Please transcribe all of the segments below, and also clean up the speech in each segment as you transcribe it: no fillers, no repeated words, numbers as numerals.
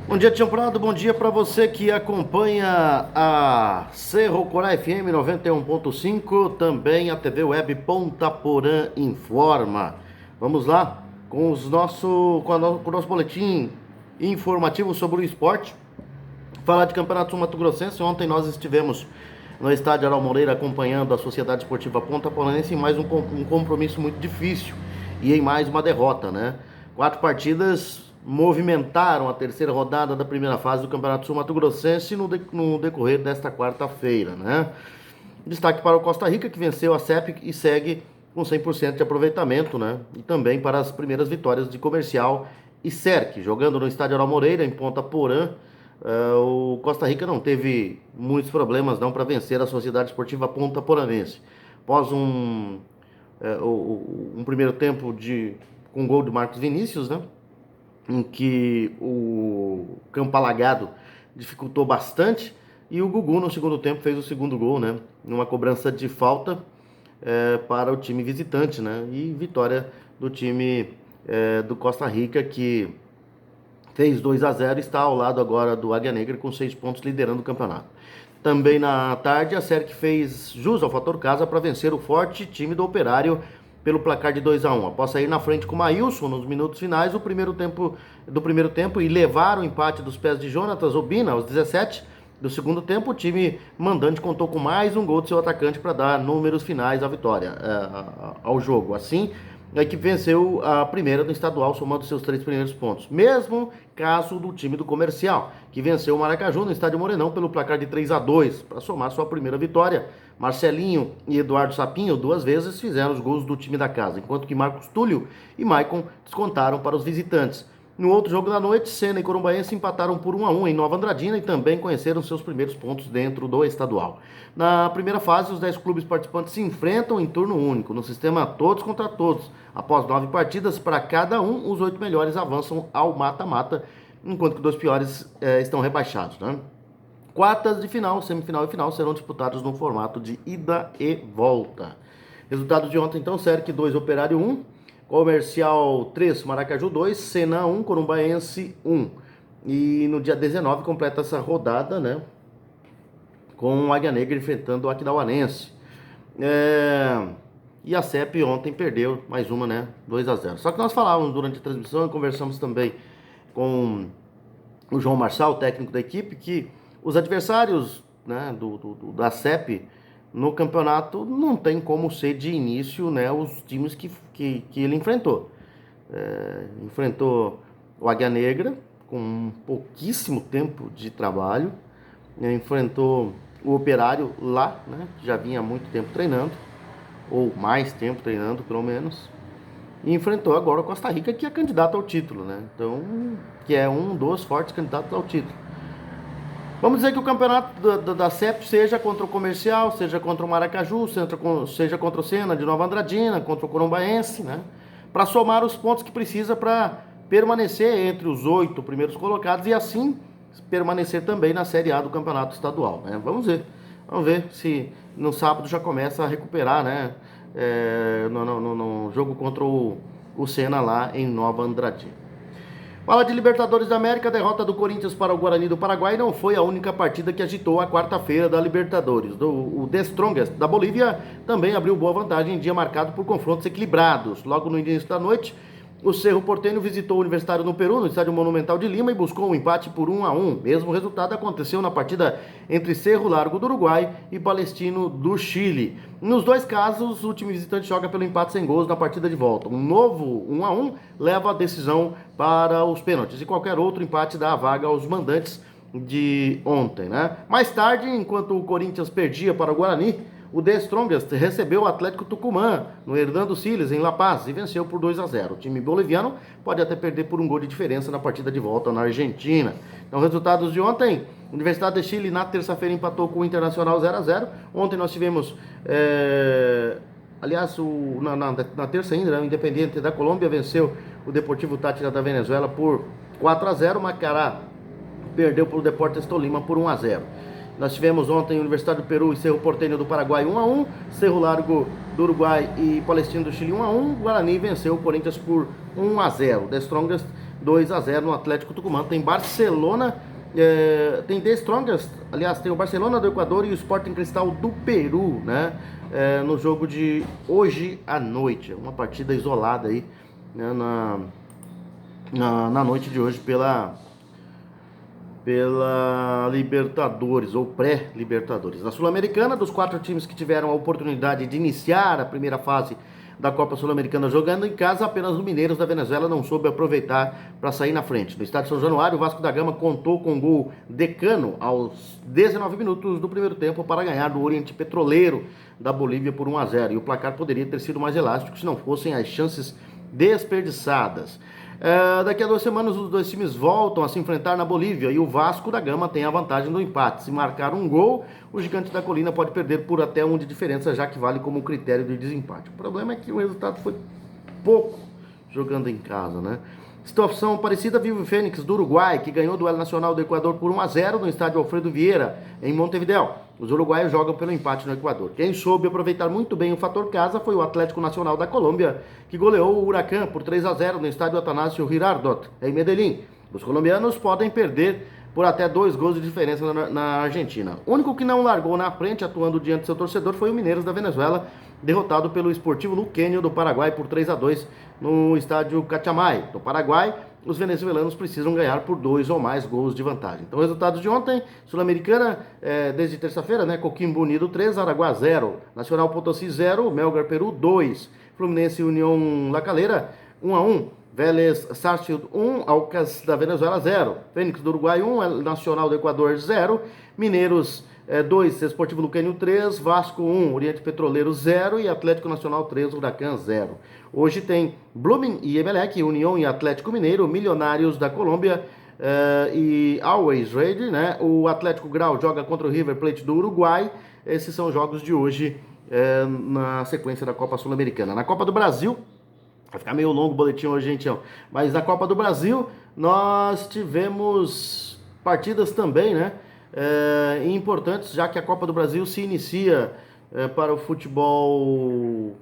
Bom dia, Tião Prado. Bom dia para você que acompanha a Cerro Corá FM 91.5, também a TV Web Ponta Porã Informa. Vamos lá com o nosso boletim informativo sobre o esporte. Falar de Campeonato Mato-Grossense. Ontem nós estivemos no estádio Aral Moreira acompanhando a Sociedade Esportiva Ponta Poranense em mais um compromisso muito difícil e em mais uma derrota, né? 4 partidas movimentaram a terceira rodada da primeira fase do Campeonato Sul Mato Grossense no decorrer desta quarta-feira, né? Destaque para o Costa Rica, que venceu a CEP e segue com 100% de aproveitamento, né? E também para as primeiras vitórias de Comercial e Cerc, jogando no estádio Aral Moreira, em Ponta Porã. O Costa Rica não teve muitos problemas não para vencer a Sociedade Esportiva Ponta Poranense. Após um primeiro tempo com gol de Marcos Vinícius, né? Em que o campo alagado dificultou bastante, e o Gugu no segundo tempo fez o segundo gol, né? Numa cobrança de falta para o time visitante, né? E vitória do time do Costa Rica, que fez 2-0 e está ao lado agora do Águia Negra com 6 pontos, liderando o campeonato. Também na tarde, a Cerc fez jus ao fator casa para vencer o forte time do Operário pelo placar de 2-1. Após sair na frente com o Maílson nos minutos finais do primeiro tempo e levar o empate dos pés de Jonatas Obina aos 17 do segundo tempo, o time mandante contou com mais um gol de seu atacante para dar números finais à vitória ao jogo. Assim, a equipe venceu a primeira do estadual, somando seus 3 primeiros pontos. Mesmo caso do time do Comercial, que venceu o Maracaju no estádio Morenão pelo placar de 3-2, para somar sua primeira vitória. Marcelinho e Eduardo Sapinho 2 vezes fizeram os gols do time da casa, enquanto que Marcos Túlio e Maicon descontaram para os visitantes. No outro jogo da noite, Sena e Corumbaense empataram por 1-1 em Nova Andradina e também conheceram seus primeiros pontos dentro do estadual. Na primeira fase, os 10 clubes participantes se enfrentam em turno único, no sistema todos contra todos. Após 9 partidas para cada um, os 8 melhores avançam ao mata-mata, enquanto que 2 piores estão rebaixados, né? Quartas de final, semifinal e final serão disputados no formato de ida e volta. Resultados de ontem, então: Cerc 2, Operário 1, Comercial 3, Maracaju 2, Sena 1, Corumbaense 1. E no dia 19 completa essa rodada, né? Com o Águia Negra enfrentando o Aquidauanense. E a CEP ontem perdeu mais uma, né? 2-0. Só que nós falávamos durante a transmissão e conversamos também com o João Marçal, técnico da equipe, que os adversários, né, da CEP no campeonato não tem como ser de início, né, os times que ele enfrentou. Enfrentou o Águia Negra com pouquíssimo tempo de trabalho, né, enfrentou o Operário lá, né, que já vinha há muito tempo treinando, ou mais tempo treinando pelo menos, e enfrentou agora o Costa Rica, que é candidato ao título, né? Então, que é um dos fortes candidatos ao título. Vamos dizer que o campeonato da CEP seja contra o Comercial, seja contra o Maracaju, seja contra o Sena de Nova Andradina, contra o Corumbaense, né? Para somar os pontos que precisa para permanecer entre os 8 primeiros colocados e assim permanecer também na Série A do campeonato estadual, né? Vamos ver se no sábado já começa a recuperar, né? No jogo contra o Sena lá em Nova Andradina. Fala de Libertadores da América. A derrota do Corinthians para o Guarani do Paraguai não foi a única partida que agitou a quarta-feira da Libertadores. O The Strongest da Bolívia também abriu boa vantagem em dia marcado por confrontos equilibrados. Logo no início da noite, o Cerro Porteño visitou o Universitário no Peru, no Estádio Monumental de Lima, e buscou um empate por 1-1. Mesmo resultado aconteceu na partida entre Cerro Largo do Uruguai e Palestino do Chile. Nos 2 casos, o time visitante joga pelo empate sem gols na partida de volta. Um novo 1-1 leva a decisão para os pênaltis, e qualquer outro empate dá a vaga aos mandantes de ontem, né? Mais tarde, enquanto o Corinthians perdia para o Guarani, o The Strongest recebeu o Atlético Tucumã no Hernando Siles, em La Paz, e venceu por 2-0. O time boliviano pode até perder por um gol de diferença na partida de volta na Argentina. Então, resultados de ontem: Universidade de Chile na terça-feira empatou com o Internacional 0-0. Ontem nós tivemos, aliás, na terça ainda, o Independiente da Colômbia venceu o Deportivo Táchira da Venezuela por 4-0. Macará perdeu para o Deportes Tolima por 1-0. Nós tivemos ontem a Universidade do Peru e Cerro Porteño do Paraguai 1-1, Cerro Largo do Uruguai e Palestino do Chile 1-1, Guarani venceu o Corinthians por 1-0. The Strongest 2-0 no Atlético Tucumã. Tem Barcelona, tem The Strongest, aliás, tem o Barcelona do Equador e o Sporting Cristal do Peru, né? No jogo de hoje à noite. Uma partida isolada aí, né, na noite de hoje pela Libertadores, ou pré-Libertadores. Na Sul-Americana, dos 4 times que tiveram a oportunidade de iniciar a primeira fase da Copa Sul-Americana jogando em casa, apenas o Mineiros da Venezuela não soube aproveitar para sair na frente. No estádio São Januário, o Vasco da Gama contou com o gol de Cano aos 19 minutos do primeiro tempo para ganhar do Oriente Petroleiro da Bolívia por 1-0. E o placar poderia ter sido mais elástico se não fossem as chances desperdiçadas. Daqui a 2 semanas os dois times voltam a se enfrentar na Bolívia e o Vasco da Gama tem a vantagem do empate. Se marcar um gol, o Gigante da Colina pode perder por até 1 de diferença, já que vale como critério de desempate. O problema é que o resultado foi pouco jogando em casa, né? Situação parecida vive o Fênix do Uruguai, que ganhou o duelo nacional do Equador por 1-0 no estádio Alfredo Vieira, em Montevideo. Os uruguaios jogam pelo empate no Equador. Quem soube aproveitar muito bem o fator casa foi o Atlético Nacional da Colômbia, que goleou o Huracán por 3-0 no estádio Atanásio Girardot, em Medellín. Os colombianos podem perder por até 2 gols de diferença na Argentina. O único que não largou na frente, atuando diante do seu torcedor, foi o Mineiros da Venezuela, derrotado pelo Sportivo Luqueño do Paraguai por 3-2 no estádio Cachamay. No Paraguai, os venezuelanos precisam ganhar por 2 ou mais gols de vantagem. Então, resultados de ontem: Sul-Americana, desde terça-feira, né? Coquimbo Unido 3, Araguá 0, Nacional Potosí 0, Melgar Peru 2, Fluminense União La Calera 1-1, Vélez Sarsfield 1, Aucas da Venezuela 0, Fênix do Uruguai 1, Nacional do Equador 0, Mineiros 2, Esportivo Luqueño 3, Vasco 1, Oriente Petroleiro 0 e Atlético Nacional 3, Huracán 0. Hoje tem Blooming e Emelec, União e Atlético Mineiro, Milionários da Colômbia e Always Ready, né? O Atlético Grau joga contra o River Plate do Uruguai. Esses são os jogos de hoje na sequência da Copa Sul-Americana. Na Copa do Brasil, vai ficar meio longo o boletim hoje, gente, mas na Copa do Brasil nós tivemos partidas também, né? Importantes, já que a Copa do Brasil se inicia para o futebol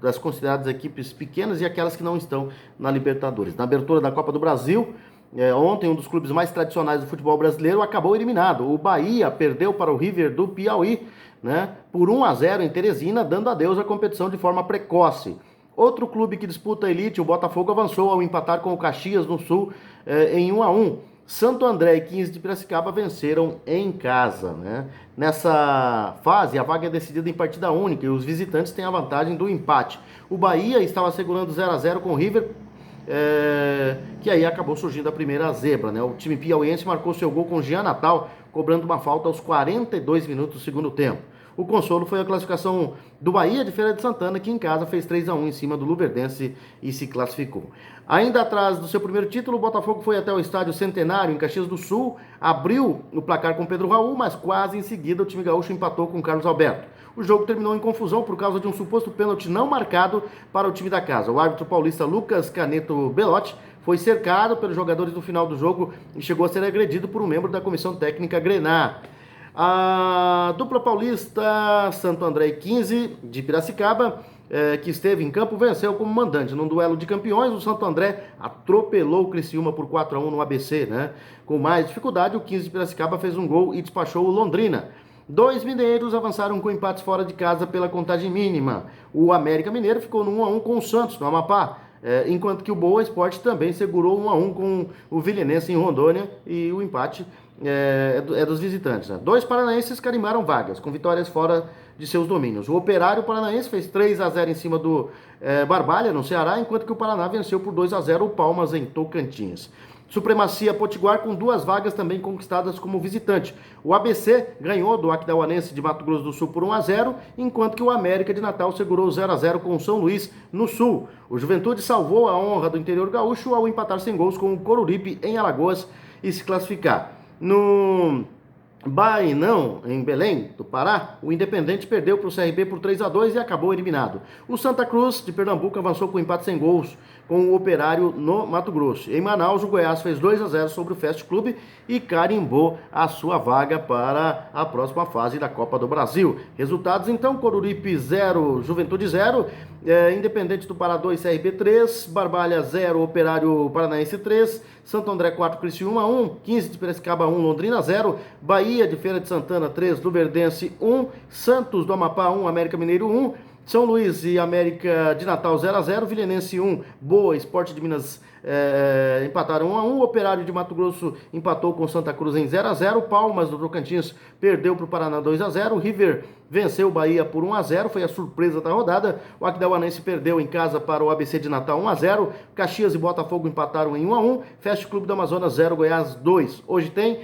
das consideradas equipes pequenas e aquelas que não estão na Libertadores. Na abertura da Copa do Brasil, ontem um dos clubes mais tradicionais do futebol brasileiro acabou eliminado. O Bahia perdeu para o River do Piauí, né, por 1-0 em Teresina, dando adeus à competição de forma precoce. Outro clube que disputa a elite, o Botafogo, avançou ao empatar com o Caxias no Sul em 1-1. Santo André e 15 de Piracicaba venceram em casa, né? Nessa fase, a vaga é decidida em partida única e os visitantes têm a vantagem do empate. O Bahia estava segurando 0-0 com o River, que aí acabou surgindo a primeira zebra, né? O time piauiense marcou seu gol com Jean Natal, cobrando uma falta aos 42 minutos do segundo tempo. O consolo foi a classificação do Bahia de Feira de Santana, que em casa fez 3-1 em cima do Luverdense e se classificou. Ainda atrás do seu primeiro título, o Botafogo foi até o estádio Centenário, em Caxias do Sul, abriu o placar com Pedro Raul, mas quase em seguida o time gaúcho empatou com Carlos Alberto. O jogo terminou em confusão por causa de um suposto pênalti não marcado para o time da casa. O árbitro paulista Lucas Caneto Belotti foi cercado pelos jogadores no final do jogo e chegou a ser agredido por um membro da comissão técnica Grená. A dupla paulista Santo André e 15 de Piracicaba, que esteve em campo, venceu como mandante. Num duelo de campeões, o Santo André atropelou o Criciúma por 4-1 no ABC, né? Com mais dificuldade, o 15 de Piracicaba fez um gol e despachou o Londrina. 2 mineiros avançaram com empates fora de casa pela contagem mínima. O América Mineiro ficou no 1-1 com o Santos, no Amapá, enquanto que o Boa Esporte também segurou 1-1 com o Vilhenense em Rondônia, e o empate é dos visitantes, né? 2 paranaenses carimbaram vagas, com vitórias fora de seus domínios. O Operário Paranaense fez 3-0 em cima do Barbalha, no Ceará, enquanto que o Paraná venceu por 2-0 o Palmas, em Tocantins. Supremacia Potiguar, com 2 vagas também conquistadas como visitante. O ABC ganhou do Aquidauanense de Mato Grosso do Sul por 1-0, enquanto que o América de Natal segurou 0-0 com o São Luís no Sul. O Juventude salvou a honra do interior gaúcho ao empatar sem gols com o Coruripe em Alagoas e se classificar. No Bainão, em Belém, do Pará, o Independente perdeu para o CRB por 3-2 e acabou eliminado. O Santa Cruz, de Pernambuco, avançou com empate sem gols com o Operário no Mato Grosso. Em Manaus, o Goiás fez 2-0 sobre o Fast Clube e carimbou a sua vaga para a próxima fase da Copa do Brasil. Resultados então: Coruripe 0, Juventude 0, Independente do Pará 2, CRB 3, Barbalha 0, Operário Paranaense 3, Santo André 4, Criciúma 1, 15 de Piracicaba 1, Londrina 0, Bahia de Feira de Santana 3, Luverdense 1, Santos do Amapá 1, América Mineiro 1, São Luís e América de Natal 0-0, Vilenense 1, Boa, Sport de Minas empataram 1-1, Operário de Mato Grosso empatou com Santa Cruz em 0-0, Palmas do Tocantins perdeu para o Paraná 2-0, River venceu o Bahia por 1-0, foi a surpresa da rodada, o Aquidauanense perdeu em casa para o ABC de Natal 1-0, Caxias e Botafogo empataram em 1-1, Fast Clube do Amazonas 0, Goiás 2. Hoje tem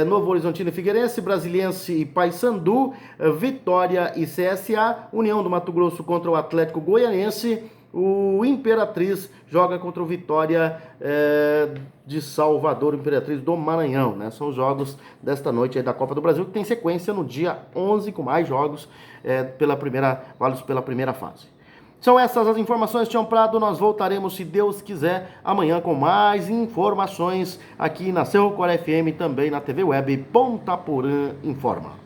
Novo Horizontino e Figueirense, Brasiliense e Paysandu, Vitória e CSA, União do Mato Grosso contra o Atlético Goianiense, o Imperatriz joga contra o Vitória de Salvador, Imperatriz do Maranhão, né? São os jogos desta noite aí da Copa do Brasil, que tem sequência no dia 11 com mais jogos válidos pela primeira fase. São essas as informações, Tião Prado. Nós voltaremos, se Deus quiser, amanhã com mais informações aqui na Cerro Corá FM, também na TV Web Ponta Porã Informa.